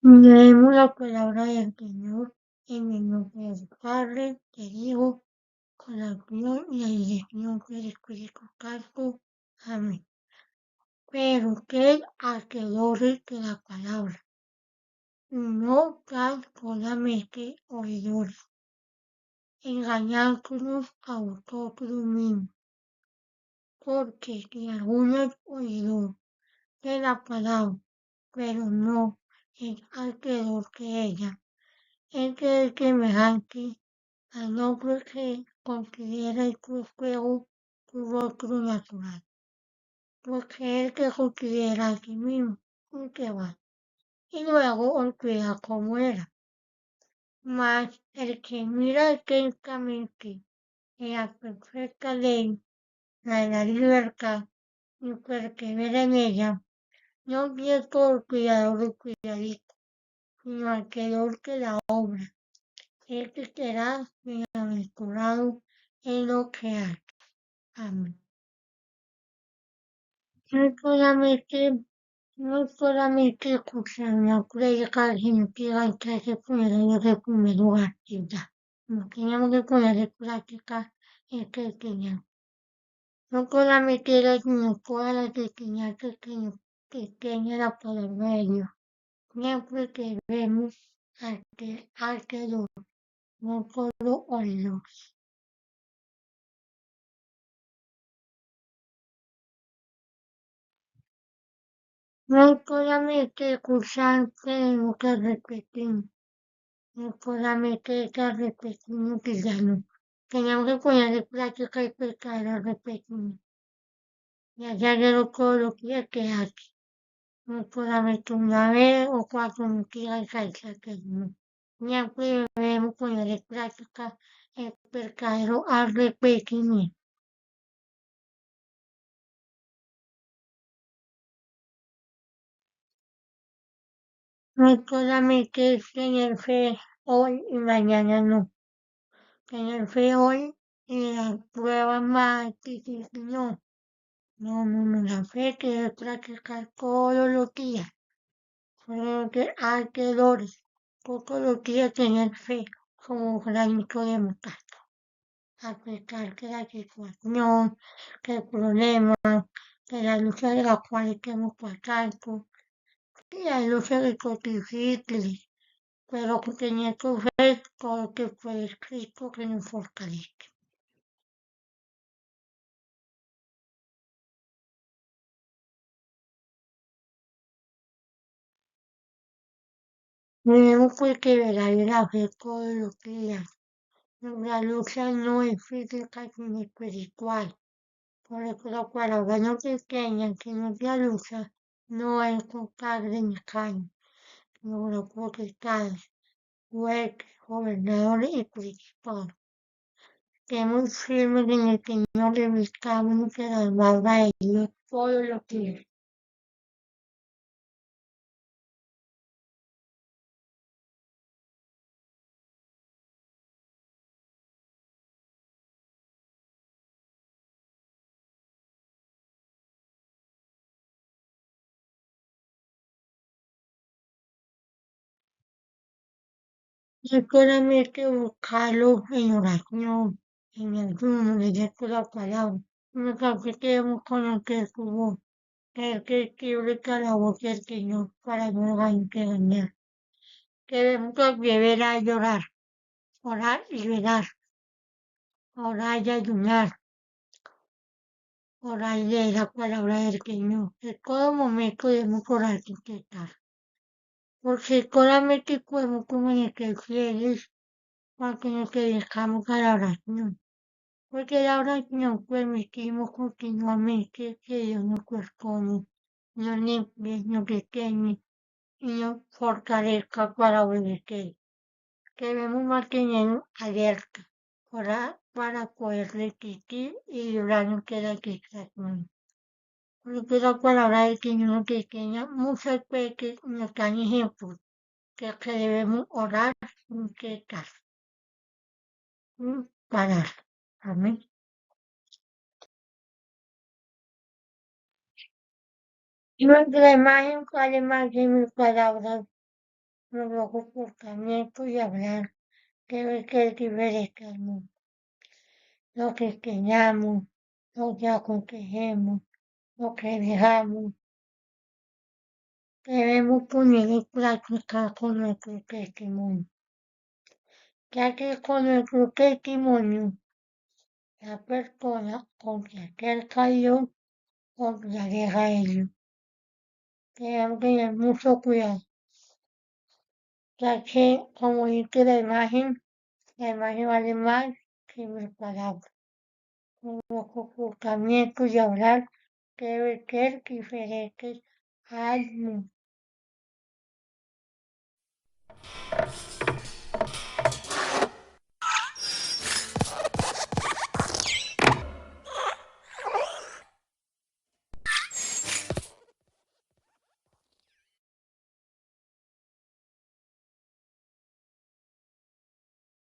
Leemos la palabra del Señor en el nombre del Padre, del Hijo, con la acción y la dirección del Espíritu Santo. Amén. Pero que hacedores de la palabra, no tan solamente oidores, engañándonos a vosotros mismos, porque si alguno es oidor de la palabra, pero no es hacedor de ella, es que es semejante al hombre que considera el espejo su rostro natural, porque él se considera a sí mismo un que va, y luego olvida cómo era. Mas el que mira atentamente en la perfecta ley, la de la libertad, y persevera en ella, no es por cuidador o cuidadito, sino aquel que la obra. Este será bienaventurado en lo que hace. Amén. No solamente, no solamente escuchar una predica, sino que hay que ponerlo de primer lugar y ya. No tenemos que poner en práctica este enseñanza. No solamente era, sino todas las enseñanzas que tiene la palabra de Dios. Siempre que vemos al que no solo oídos. No solamente escuchar tenemos que repetir, no solamente que repetimos que ya no. Tenemos que poner en práctica y practicar al repetir. Y hacerlo todos los días que hace. No solamente una vez o cuatro no quieras hacer que no. Siempre debemos poner en práctica el pecado al repetimiento. No solamente es tener fe hoy y mañana no. Tener fe hoy y la prueba más difícil no. No, no, no, la fe que debe practicar todos los días. Solo que hay que todos los días tener fe como un granito de mostaza. A pesar que la situación, que el problema, que la lucha de la cual estemos pasando, y hay luchas de cosas difíciles, pero que teniendo fe, todo lo que fue escrito que nos fortalece. Debemos perseverar en la fe todos los días. La lucha no es física sino espiritual. Por eso la palabra nos enseña que nuestra lucha no es con carne ni carne, sino con los potestades, jueces, gobernadores y principados. Estemos firmes en el Señor y buscamos que la palabra de Dios todos los días. No solamente buscarlo en oración, en ayuno, leyendo la palabra, sino que queremos conocer su voz, el que escribe cada voz del Señor para no engañar. Debemos beber a llorar, orar y velar, orar y ayunar, orar y leer la palabra del Señor. En todo momento debemos orar sin cesar, porque solamente podemos comunicar fieles cuando nos dedicamos a la oración. Porque la oración permitimos continuamente que Dios nos perdone, nos limpie, nos pequeñe y nos fortalezca para obedecer. Debemos mantener alerta para poder resistir y librarnos de la tentación. Porque la palabra del Señor nos enseña muchas veces, nos dan ejemplos de que debemos orar sin cesar, sin parar. Amén. Nuestra imagen vale más que mil palabras. Nuestro comportamiento y hablar debe ser diferente al mundo. Lo que enseñamos, lo que aconsejemos, lo que dejamos, debemos poner en práctica con nuestro testimonio, ya que con nuestro testimonio la persona con que acerca a Dios o que aleja a ellos. Tenemos que tener mucho cuidado, ya que, como dice la imagen vale más que mil palabras. Los comportamientos y hablar deben ser diferentes al mundo.